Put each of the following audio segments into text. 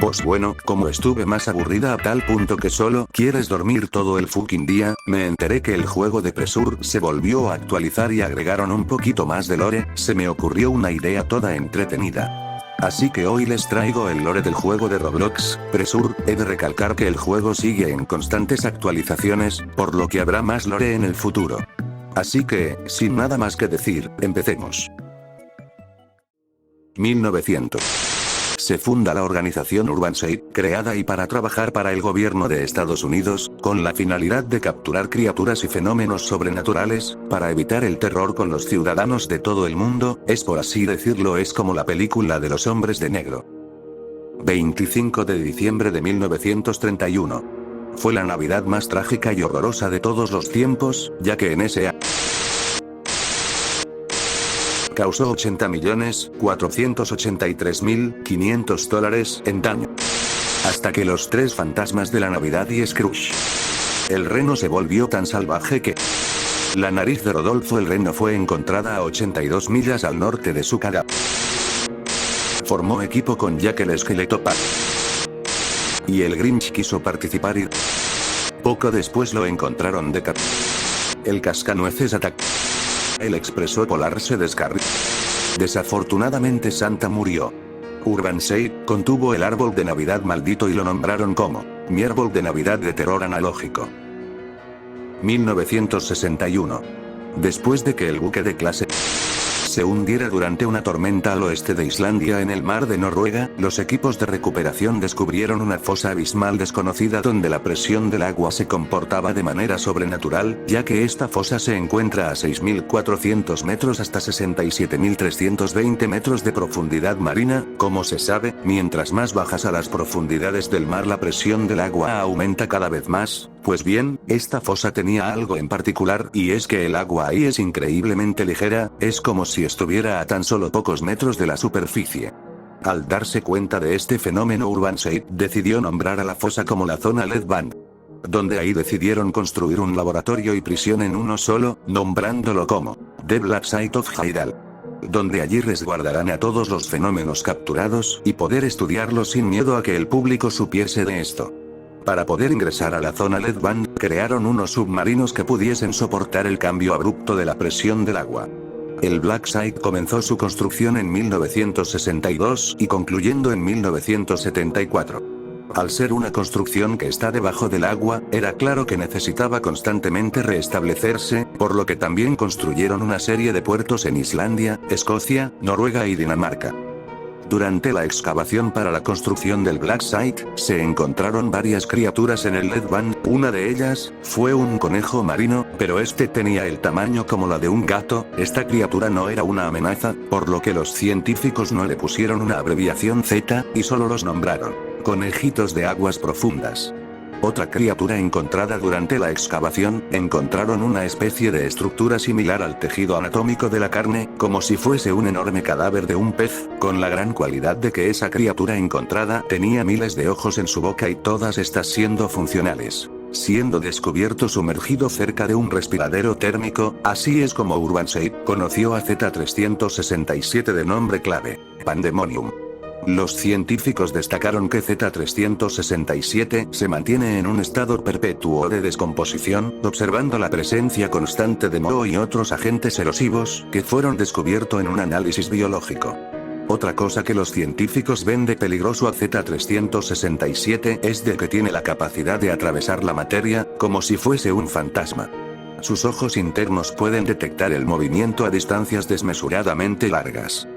Pues bueno, como estuve más aburrida a tal punto que solo quieres dormir todo el fucking día, me enteré que el juego de Pressure se volvió a actualizar y agregaron un poquito más de lore, se me ocurrió una idea toda entretenida. Así que hoy les traigo el lore del juego de Roblox, Pressure. He de recalcar que el juego sigue en constantes actualizaciones, por lo que habrá más lore en el futuro. Así que, sin nada más que decir, empecemos. 1900. Se funda la organización UrbanSafe, creada y para trabajar para el gobierno de Estados Unidos, con la finalidad de capturar criaturas y fenómenos sobrenaturales, para evitar el terror con los ciudadanos de todo el mundo, es por así decirlo es como la película de los hombres de negro. 25 de diciembre de 1931. Fue la Navidad más trágica y horrorosa de todos los tiempos, ya que en ese año causó $80.483.500 en daño. Hasta que los tres fantasmas de la Navidad y Scrooge. El reno se volvió tan salvaje que la nariz de Rodolfo el reno fue encontrada a 82 millas al norte de su cadáver. Formó equipo con Jack el esqueleto y el Grinch quiso participar y poco después lo encontraron decapitado. El cascanueces atacó. El expreso polar se descarriló. Desafortunadamente Santa murió. UrbanSafe contuvo el árbol de Navidad maldito y lo nombraron como mi árbol de Navidad de terror analógico. 1961. Después de que el buque de clase se hundiera durante una tormenta al oeste de Islandia en el mar de Noruega, los equipos de recuperación descubrieron una fosa abismal desconocida donde la presión del agua se comportaba de manera sobrenatural, ya que esta fosa se encuentra a 6.400 metros hasta 67.320 metros de profundidad marina. Como se sabe, mientras más bajas a las profundidades del mar la presión del agua aumenta cada vez más. Pues bien, esta fosa tenía algo en particular, y es que el agua ahí es increíblemente ligera, es como si estuviera a tan solo pocos metros de la superficie. Al darse cuenta de este fenómeno UrbanSafe decidió nombrar a la fosa como la zona Ledband, donde ahí decidieron construir un laboratorio y prisión en uno solo, nombrándolo como The Black Site of Hydal, donde allí resguardarán a todos los fenómenos capturados y poder estudiarlos sin miedo a que el público supiese de esto. Para poder ingresar a la zona Ledband, crearon unos submarinos que pudiesen soportar el cambio abrupto de la presión del agua. El Black Site comenzó su construcción en 1962 y concluyendo en 1974. Al ser una construcción que está debajo del agua, era claro que necesitaba constantemente restablecerse, por lo que también construyeron una serie de puertos en Islandia, Escocia, Noruega y Dinamarca. Durante la excavación para la construcción del Black Site, se encontraron varias criaturas en el Ledband. Una de ellas fue un conejo marino, pero este tenía el tamaño como la de un gato. Esta criatura no era una amenaza, por lo que los científicos no le pusieron una abreviación Z, y solo los nombraron conejitos de aguas profundas. Otra criatura encontrada durante la excavación, encontraron una especie de estructura similar al tejido anatómico de la carne, como si fuese un enorme cadáver de un pez, con la gran cualidad de que esa criatura encontrada tenía miles de ojos en su boca y todas estas siendo funcionales, siendo descubierto sumergido cerca de un respiradero térmico. Así es como UrbanSafe conoció a Z367 de nombre clave, Pandemonium. Los científicos destacaron que Z367 se mantiene en un estado perpetuo de descomposición, observando la presencia constante de moho y otros agentes erosivos, que fueron descubiertos en un análisis biológico. Otra cosa que los científicos ven de peligroso a Z367 es de que tiene la capacidad de atravesar la materia, como si fuese un fantasma. Sus ojos internos pueden detectar el movimiento a distancias desmesuradamente largas.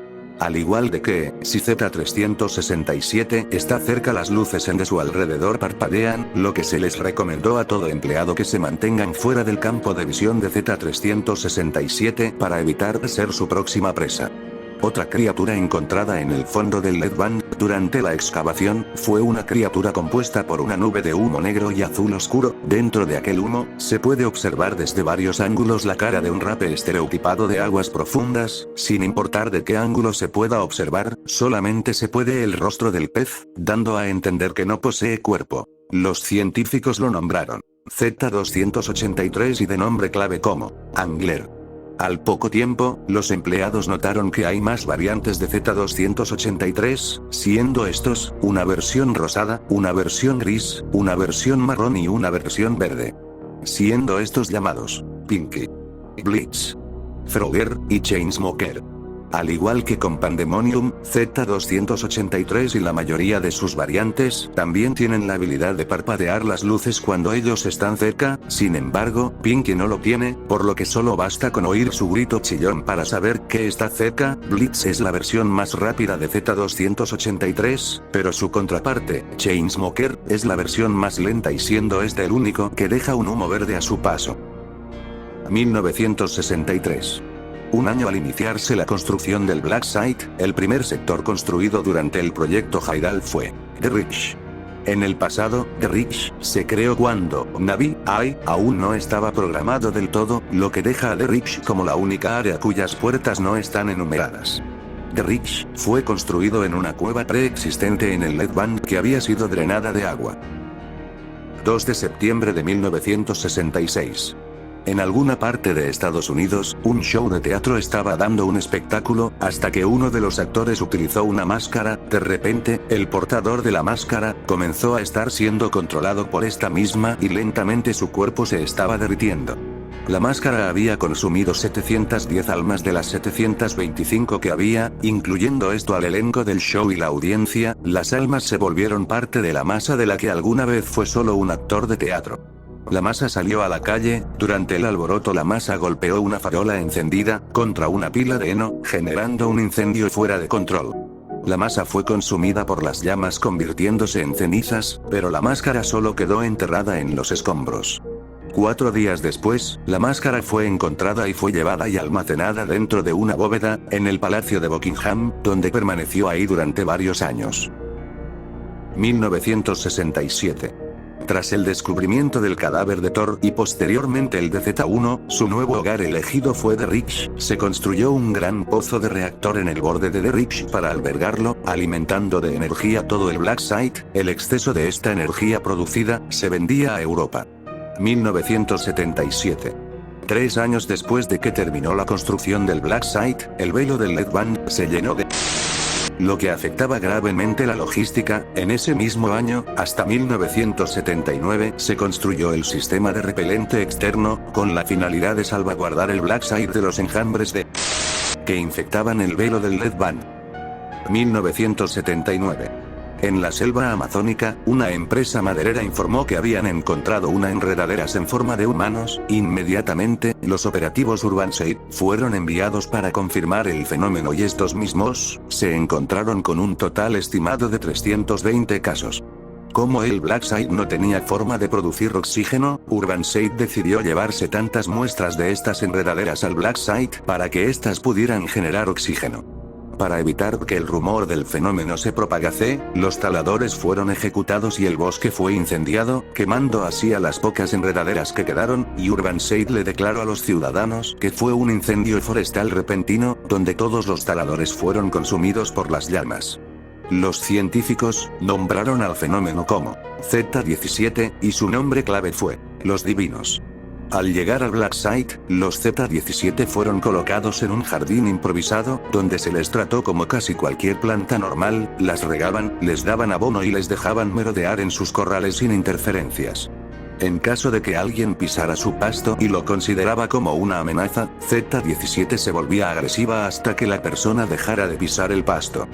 Al igual de que, si Z367 está cerca, las luces de su alrededor parpadean, lo que se les recomendó a todo empleado que se mantengan fuera del campo de visión de Z367 para evitar ser su próxima presa. Otra criatura encontrada en el fondo del Ledband durante la excavación fue una criatura compuesta por una nube de humo negro y azul oscuro. Dentro de aquel humo, se puede observar desde varios ángulos la cara de un rape estereotipado de aguas profundas. Sin importar de qué ángulo se pueda observar, solamente se puede el rostro del pez, dando a entender que no posee cuerpo. Los científicos lo nombraron Z283 y de nombre clave como Angler. Al poco tiempo, los empleados notaron que hay más variantes de Z283, siendo estos, una versión rosada, una versión gris, una versión marrón y una versión verde. Siendo estos llamados Pinky, Blitz, Frogger y Chainsmoker. Al igual que con Pandemonium, Z283 y la mayoría de sus variantes, también tienen la habilidad de parpadear las luces cuando ellos están cerca. Sin embargo, Pinky no lo tiene, por lo que solo basta con oír su grito chillón para saber que está cerca. Blitz es la versión más rápida de Z283, pero su contraparte, Chainsmoker, es la versión más lenta y siendo este el único que deja un humo verde a su paso. 1963. Un año al iniciarse la construcción del Black Site, el primer sector construido durante el proyecto Hydal fue The Ridge. En el pasado, The Ridge se creó cuando Na'vi aún no estaba programado del todo, lo que deja a The Ridge como la única área cuyas puertas no están enumeradas. The Ridge fue construido en una cueva preexistente en el Lead Bank que había sido drenada de agua. 2 de septiembre de 1966. En alguna parte de Estados Unidos, un show de teatro estaba dando un espectáculo, hasta que uno de los actores utilizó una máscara. De repente, el portador de la máscara comenzó a estar siendo controlado por esta misma y lentamente su cuerpo se estaba derritiendo. La máscara había consumido 710 almas de las 725 que había, incluyendo esto al elenco del show y la audiencia. Las almas se volvieron parte de la masa de la que alguna vez fue solo un actor de teatro. La masa salió a la calle. Durante el alboroto la masa golpeó una farola encendida contra una pila de heno, generando un incendio fuera de control. La masa fue consumida por las llamas convirtiéndose en cenizas, pero la máscara solo quedó enterrada en los escombros. 4 días después, la máscara fue encontrada y fue llevada y almacenada dentro de una bóveda, en el Palacio de Buckingham, donde permaneció ahí durante varios años. 1967. Tras el descubrimiento del cadáver de Thor y posteriormente el de Z1, su nuevo hogar elegido fue The Ridge. Se construyó un gran pozo de reactor en el borde de The Ridge para albergarlo, alimentando de energía todo el Black Site. El exceso de esta energía producida se vendía a Europa. 1977. 3 años después de que terminó la construcción del Black Site, el velo del Lead Bank se llenó de lo que afectaba gravemente la logística. En ese mismo año, hasta 1979, se construyó el sistema de repelente externo, con la finalidad de salvaguardar el Black Site de los enjambres de que infectaban el velo del Lead Bank. 1979. En la selva amazónica, una empresa maderera informó que habían encontrado una enredaderas en forma de humanos. Inmediatamente, los operativos Urban-Shade fueron enviados para confirmar el fenómeno y estos mismos se encontraron con un total estimado de 320 casos. Como el Black Site no tenía forma de producir oxígeno, Urban-Shade decidió llevarse tantas muestras de estas enredaderas al Black Site para que éstas pudieran generar oxígeno. Para evitar que el rumor del fenómeno se propagase, los taladores fueron ejecutados y el bosque fue incendiado, quemando así a las pocas enredaderas que quedaron, y Urban-Shade le declaró a los ciudadanos que fue un incendio forestal repentino, donde todos los taladores fueron consumidos por las llamas. Los científicos nombraron al fenómeno como Z17, y su nombre clave fue Los Divinos. Al llegar al Black Site, los Z17 fueron colocados en un jardín improvisado, donde se les trató como casi cualquier planta normal. Las regaban, les daban abono y les dejaban merodear en sus corrales sin interferencias. En caso de que alguien pisara su pasto y lo consideraba como una amenaza, Z17 se volvía agresiva hasta que la persona dejara de pisar el pasto.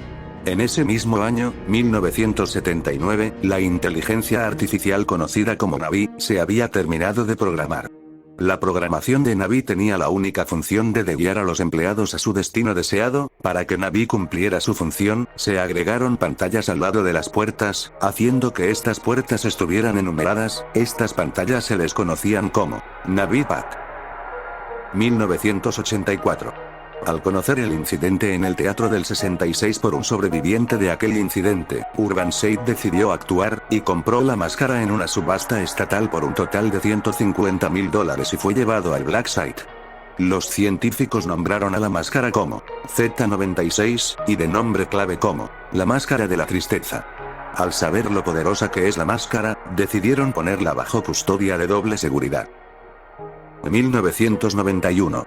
En ese mismo año, 1979, la inteligencia artificial conocida como Na'vi se había terminado de programar. La programación de Na'vi tenía la única función de guiar a los empleados a su destino deseado. Para que Na'vi cumpliera su función, se agregaron pantallas al lado de las puertas, haciendo que estas puertas estuvieran enumeradas. Estas pantallas se les conocían como Na'vi Pad. 1984. Al conocer el incidente en el Teatro del 66 por un sobreviviente de aquel incidente, Urban-Shade decidió actuar, y compró la máscara en una subasta estatal por un total de $150.000 y fue llevado al Black Site. Los científicos nombraron a la máscara como Z96, y de nombre clave como la máscara de la tristeza. Al saber lo poderosa que es la máscara, decidieron ponerla bajo custodia de doble seguridad. 1991.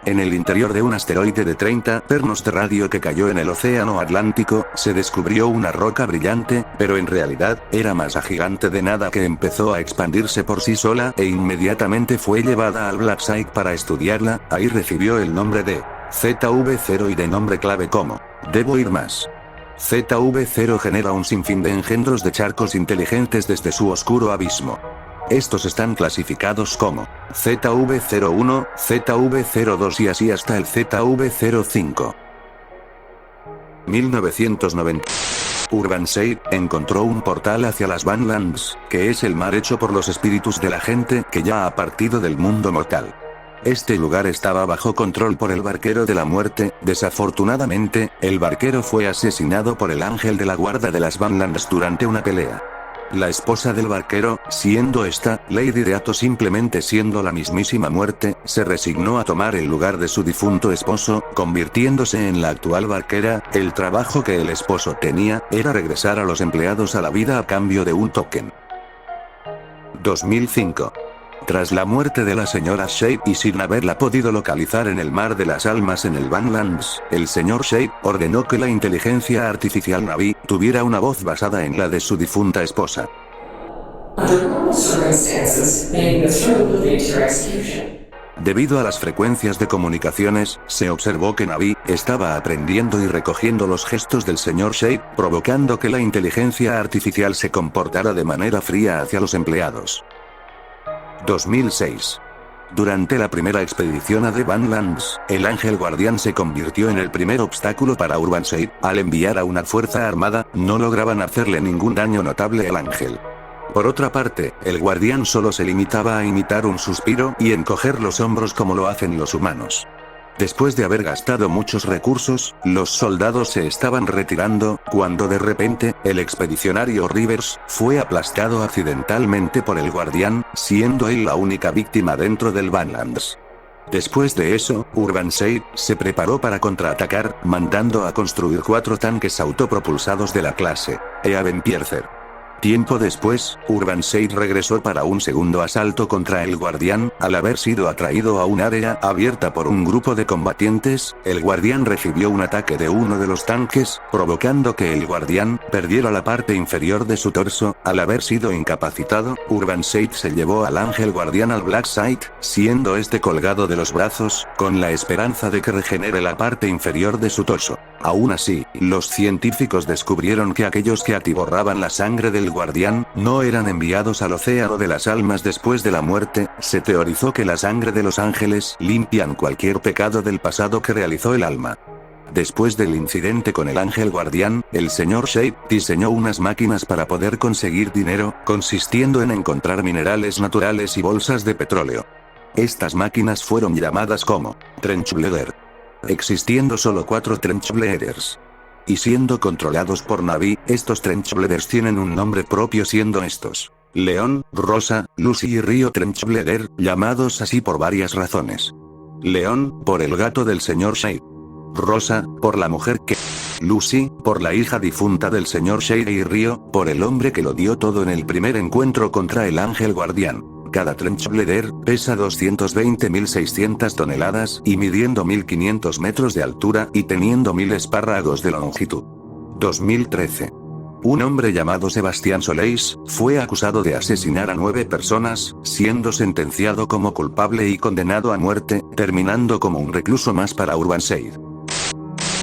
En el interior de un asteroide de 30 pernos de radio que cayó en el océano Atlántico, se descubrió una roca brillante, pero en realidad, era masa gigante de nada que empezó a expandirse por sí sola e inmediatamente fue llevada al Black Site para estudiarla. Ahí recibió el nombre de ZV0 y de nombre clave como debo ir más. ZV0 genera un sinfín de engendros de charcos inteligentes desde su oscuro abismo. Estos están clasificados como ZV01, ZV02 y así hasta el ZV05. 1990. Urban Seed encontró un portal hacia las Vanlands, que es el mar hecho por los espíritus de la gente que ya ha partido del mundo mortal. Este lugar estaba bajo control por el barquero de la muerte. Desafortunadamente, el barquero fue asesinado por el ángel de la guarda de las Vanlands durante una pelea. La esposa del barquero, siendo esta, Lady de Ato simplemente siendo la mismísima muerte, se resignó a tomar el lugar de su difunto esposo, convirtiéndose en la actual barquera. El trabajo que el esposo tenía, era regresar a los empleados a la vida a cambio de un token. 2005. Tras la muerte de la señora Shade y sin haberla podido localizar en el mar de las almas en el Vanlands, el señor Shade ordenó que la inteligencia artificial Navi tuviera una voz basada en la de su difunta esposa. Debido a las frecuencias de comunicaciones, se observó que Navi estaba aprendiendo y recogiendo los gestos del señor Shade, provocando que la inteligencia artificial se comportara de manera fría hacia los empleados. 2006. Durante la primera expedición a The Vanlands, el ángel guardián se convirtió en el primer obstáculo para Urban Seed. Al enviar a una fuerza armada, no lograban hacerle ningún daño notable al ángel. Por otra parte, el guardián solo se limitaba a imitar un suspiro y encoger los hombros como lo hacen los humanos. Después de haber gastado muchos recursos, los soldados se estaban retirando, cuando de repente, el expedicionario Rivers fue aplastado accidentalmente por el guardián, siendo él la única víctima dentro del Vanlands. Después de eso, Urban Seed se preparó para contraatacar, mandando a construir 4 tanques autopropulsados de la clase Eavenpiercer. Tiempo después, Urban Seed regresó para un segundo asalto contra el guardián. Al haber sido atraído a un área abierta por un grupo de combatientes, el guardián recibió un ataque de uno de los tanques, provocando que el guardián perdiera la parte inferior de su torso. Al haber sido incapacitado, Urban Seed se llevó al ángel guardián al Black Site, siendo este colgado de los brazos, con la esperanza de que regenere la parte inferior de su torso. Aún así, los científicos descubrieron que aquellos que atiborraban la sangre del guardián no eran enviados al océano de las almas después de la muerte. Se teorizó que la sangre de los ángeles limpian cualquier pecado del pasado que realizó el alma. Después del incidente con el ángel guardián, el señor Shade diseñó unas máquinas para poder conseguir dinero, consistiendo en encontrar minerales naturales y bolsas de petróleo. Estas máquinas fueron llamadas como Trenchblader, existiendo solo 4 Trenchbladers. Y siendo controlados por Navi, estos Trenchbladers tienen un nombre propio, siendo estos León, Rosa, Lucy y Río Trenchblader, llamados así por varias razones. León, por el gato del señor Shade. Rosa, por la mujer que... Lucy, por la hija difunta del señor Shade, y Río, por el hombre que lo dio todo en el primer encuentro contra el ángel guardián. Cada Trenchblader pesa 220.600 toneladas y midiendo 1.500 metros de altura y teniendo 1.000 espárragos de longitud. 2013. Un hombre llamado Sebastián Soleis fue acusado de asesinar a 9 personas, siendo sentenciado como culpable y condenado a muerte, terminando como un recluso más para Urban Seed.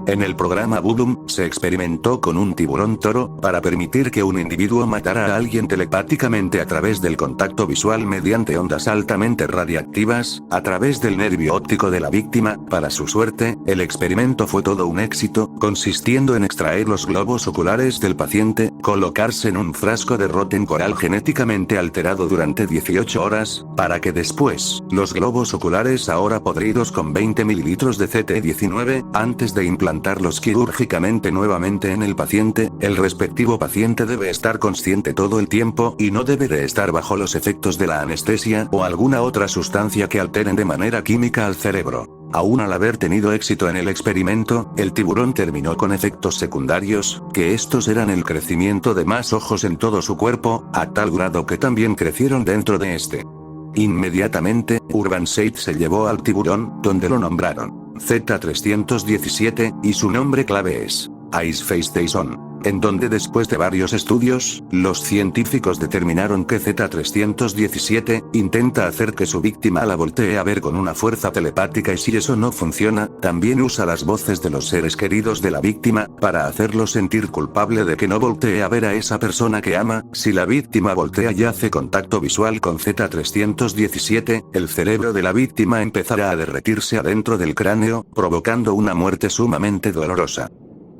En el programa Boom, se experimentó con un tiburón toro, para permitir que un individuo matara a alguien telepáticamente a través del contacto visual mediante ondas altamente radiactivas, a través del nervio óptico de la víctima. Para su suerte, el experimento fue todo un éxito, consistiendo en extraer los globos oculares del paciente, colocarse en un frasco de rotten coral genéticamente alterado durante 18 horas, para que después, los globos oculares ahora podridos con 20 mililitros de CT19, antes de implantarlos quirúrgicamente nuevamente en el paciente. El respectivo paciente debe estar consciente todo el tiempo y no debe de estar bajo los efectos de la anestesia o alguna otra sustancia que alteren de manera química al cerebro. Aún al haber tenido éxito en el experimento, el tiburón terminó con efectos secundarios, que estos eran el crecimiento de más ojos en todo su cuerpo, a tal grado que también crecieron dentro de este. Inmediatamente, Urbanshade se llevó al tiburón, donde lo nombraron Z-317, y su nombre clave es Iceface Tyson. En donde después de varios estudios, los científicos determinaron que Z-317 intenta hacer que su víctima la voltee a ver con una fuerza telepática, y si eso no funciona, también usa las voces de los seres queridos de la víctima, para hacerlo sentir culpable de que no voltee a ver a esa persona que ama. Si la víctima voltea y hace contacto visual con Z-317, el cerebro de la víctima empezará a derretirse adentro del cráneo, provocando una muerte sumamente dolorosa.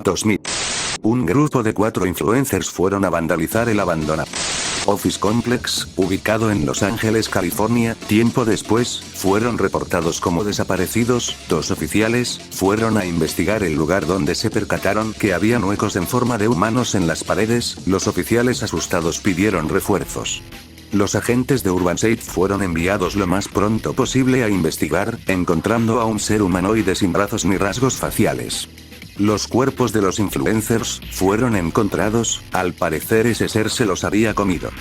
2000. Un grupo de 4 influencers fueron a vandalizar el abandonado Office Complex, ubicado en Los Ángeles, California. Tiempo después, fueron reportados como desaparecidos. 2 oficiales fueron a investigar el lugar, donde se percataron que había huecos en forma de humanos en las paredes. Los oficiales asustados pidieron refuerzos. Los agentes de Urbanshade fueron enviados lo más pronto posible a investigar, encontrando a un ser humanoide sin brazos ni rasgos faciales. Los cuerpos de los influencers fueron encontrados. Al parecer ese ser se los había comido.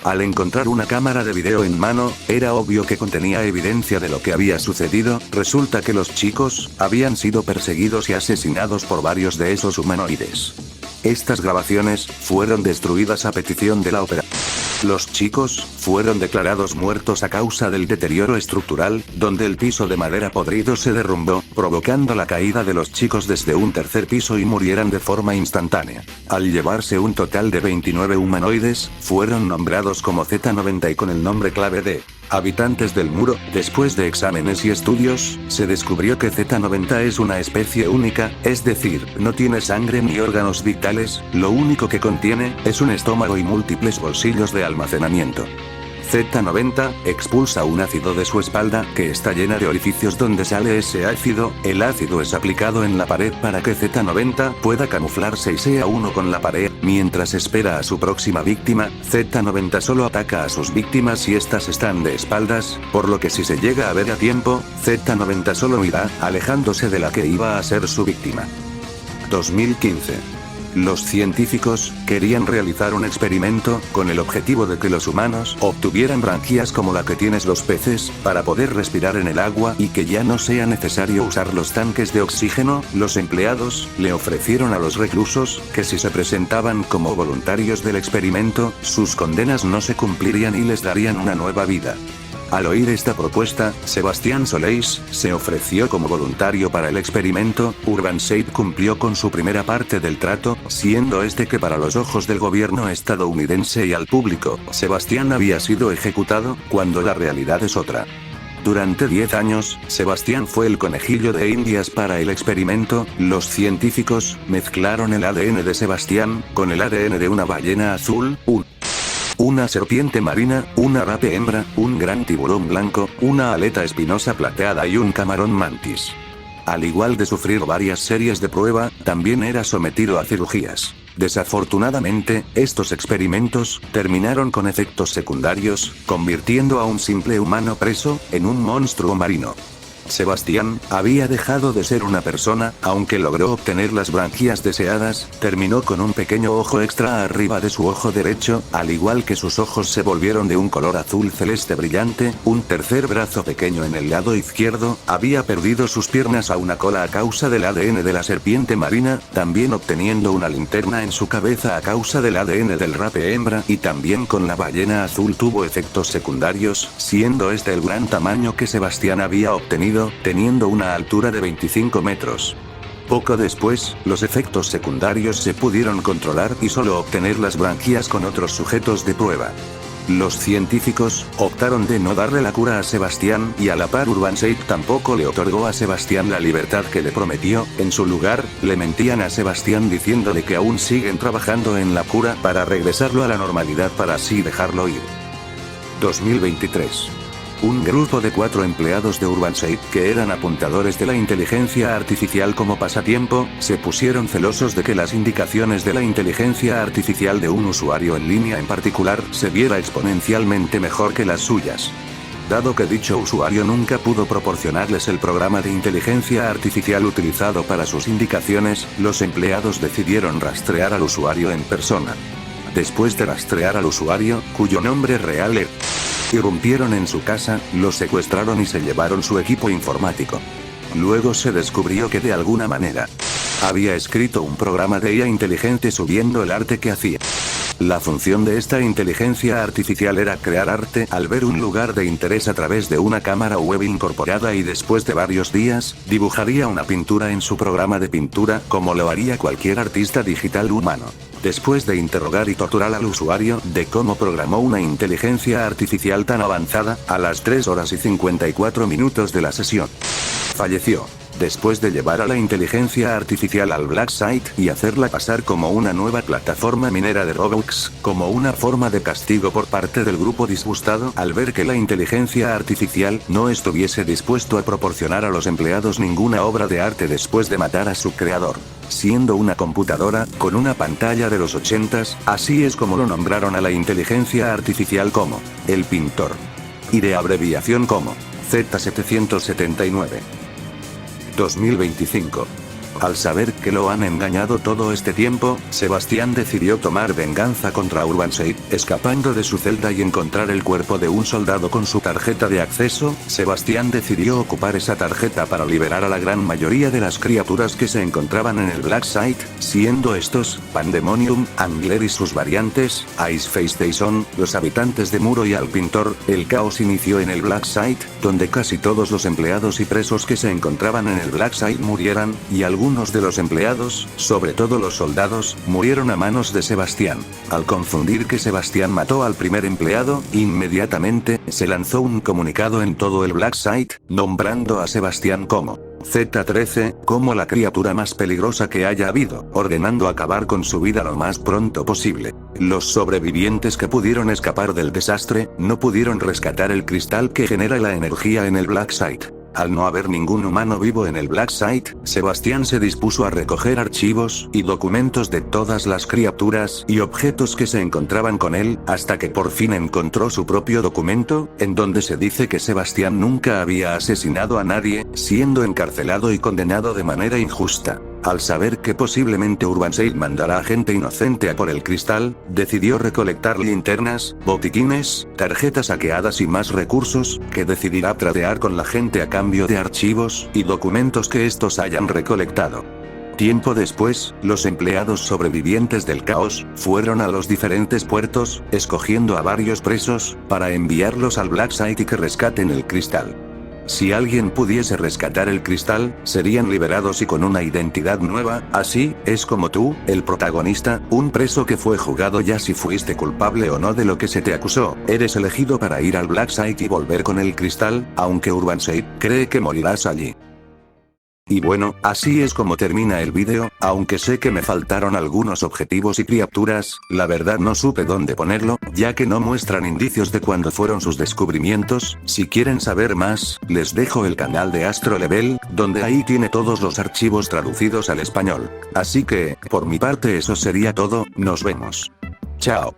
Al encontrar una cámara de video en mano, era obvio que contenía evidencia de lo que había sucedido. Resulta que los chicos habían sido perseguidos y asesinados por varios de esos humanoides. Estas grabaciones fueron destruidas a petición de la ópera. Los chicos fueron declarados muertos a causa del deterioro estructural, donde el piso de madera podrido se derrumbó, provocando la caída de los chicos desde un tercer piso y murieran de forma instantánea. Al llevarse un total de 29 humanoides, fueron nombrados como Z-90 y con el nombre clave de habitantes del muro. Después de exámenes y estudios, se descubrió que Z-90 es una especie única, es decir, no tiene sangre ni órganos vitales, lo único que contiene es un estómago y múltiples bolsillos de almacenamiento. Z-90 expulsa un ácido de su espalda, que está llena de orificios donde sale ese ácido. El ácido es aplicado en la pared para que Z-90 pueda camuflarse y sea uno con la pared. Mientras espera a su próxima víctima, Z-90 solo ataca a sus víctimas si estas están de espaldas, por lo que si se llega a ver a tiempo, Z-90 solo huirá, alejándose de la que iba a ser su víctima. 2015. Los científicos querían realizar un experimento, con el objetivo de que los humanos obtuvieran branquias como la que tienen los peces, para poder respirar en el agua y que ya no sea necesario usar los tanques de oxígeno. Los empleados le ofrecieron a los reclusos que si se presentaban como voluntarios del experimento, sus condenas no se cumplirían y les darían una nueva vida. Al oír esta propuesta, Sebastián Soleis se ofreció como voluntario para el experimento. Urbanshade cumplió con su primera parte del trato, siendo este que para los ojos del gobierno estadounidense y al público, Sebastián había sido ejecutado, cuando la realidad es otra. Durante 10 años, Sebastián fue el conejillo de Indias para el experimento. Los científicos mezclaron el ADN de Sebastián con el ADN de una ballena azul, una serpiente marina, una rape hembra, un gran tiburón blanco, una aleta espinosa plateada y un camarón mantis. Al igual de sufrir varias series de prueba, también era sometido a cirugías. Desafortunadamente, estos experimentos terminaron con efectos secundarios, convirtiendo a un simple humano preso en un monstruo marino. Sebastián había dejado de ser una persona, aunque logró obtener las branquias deseadas. Terminó con un pequeño ojo extra arriba de su ojo derecho, al igual que sus ojos se volvieron de un color azul celeste brillante. Un tercer brazo pequeño en el lado izquierdo. Había perdido sus piernas a una cola a causa del ADN de la serpiente marina, también obteniendo una linterna en su cabeza a causa del ADN del rape hembra, y también con la ballena azul tuvo efectos secundarios, siendo este el gran tamaño que Sebastián había obtenido, teniendo una altura de 25 metros. Poco después, los efectos secundarios se pudieron controlar y solo obtener las branquias con otros sujetos de prueba. Los científicos optaron de no darle la cura a Sebastián, y a la par Urbanshade tampoco le otorgó a Sebastián la libertad que le prometió. En su lugar, le mentían a Sebastián diciéndole que aún siguen trabajando en la cura para regresarlo a la normalidad para así dejarlo ir. 2023. Un grupo de 4 empleados de Urbanshade, que eran apuntadores de la inteligencia artificial como pasatiempo, se pusieron celosos de que las indicaciones de la inteligencia artificial de un usuario en línea en particular se viera exponencialmente mejor que las suyas. Dado que dicho usuario nunca pudo proporcionarles el programa de inteligencia artificial utilizado para sus indicaciones, los empleados decidieron rastrear al usuario en persona. Después de rastrear al usuario, cuyo nombre real era Irrumpieron en su casa, lo secuestraron y se llevaron su equipo informático. Luego se descubrió que de alguna manera había escrito un programa de IA inteligente subiendo el arte que hacía. La función de esta inteligencia artificial era crear arte al ver un lugar de interés a través de una cámara web incorporada y después de varios días, dibujaría una pintura en su programa de pintura como lo haría cualquier artista digital humano. Después de interrogar y torturar al usuario de cómo programó una inteligencia artificial tan avanzada, a las 3 horas y 54 minutos de la sesión, falleció. Después de llevar a la inteligencia artificial al Black Site y hacerla pasar como una nueva plataforma minera de Roblox, como una forma de castigo por parte del grupo disgustado al ver que la inteligencia artificial no estuviese dispuesto a proporcionar a los empleados ninguna obra de arte después de matar a su creador. Siendo una computadora, con una pantalla de los 80s, así es como lo nombraron a la inteligencia artificial como el pintor. Y de abreviación como Z779. 2025. Al saber que lo han engañado todo este tiempo, Sebastián decidió tomar venganza contra Urbanshade, escapando de su celda y encontrar el cuerpo de un soldado con su tarjeta de acceso. Sebastián decidió ocupar esa tarjeta para liberar a la gran mayoría de las criaturas que se encontraban en el Black Site, siendo estos, Pandemonium, Angler y sus variantes, Iceface Tyson, los habitantes de Muro y al Pintor. El caos inició en el Black Site, donde casi todos los empleados y presos que se encontraban en el Black Site murieran, y algunos de los empleados, sobre todo los soldados, murieron a manos de Sebastián. Al confundir que Sebastián mató al primer empleado, inmediatamente, se lanzó un comunicado en todo el Black Site, nombrando a Sebastián como Z13, como la criatura más peligrosa que haya habido, ordenando acabar con su vida lo más pronto posible. Los sobrevivientes que pudieron escapar del desastre, no pudieron rescatar el cristal que genera la energía en el Black Site. Al no haber ningún humano vivo en el Black Site, Sebastián se dispuso a recoger archivos y documentos de todas las criaturas y objetos que se encontraban con él, hasta que por fin encontró su propio documento, en donde se dice que Sebastián nunca había asesinado a nadie, siendo encarcelado y condenado de manera injusta. Al saber que posiblemente Urbanshade mandará a gente inocente a por el cristal, decidió recolectar linternas, botiquines, tarjetas hackeadas y más recursos, que decidirá tradear con la gente a cambio de archivos y documentos que estos hayan recolectado. Tiempo después, los empleados sobrevivientes del caos, fueron a los diferentes puertos, escogiendo a varios presos, para enviarlos al Black Site y que rescaten el cristal. Si alguien pudiese rescatar el cristal, serían liberados y con una identidad nueva. Así es como tú, el protagonista, un preso que fue juzgado ya si fuiste culpable o no de lo que se te acusó, eres elegido para ir al Black Site y volver con el cristal, aunque Urbanshade cree que morirás allí. Y bueno, así es como termina el vídeo, aunque sé que me faltaron algunos objetivos y criaturas, la verdad no supe dónde ponerlo, ya que no muestran indicios de cuándo fueron sus descubrimientos. Si quieren saber más, les dejo el canal de Astro Level, donde ahí tiene todos los archivos traducidos al español. Así que, por mi parte eso sería todo, nos vemos. Chao.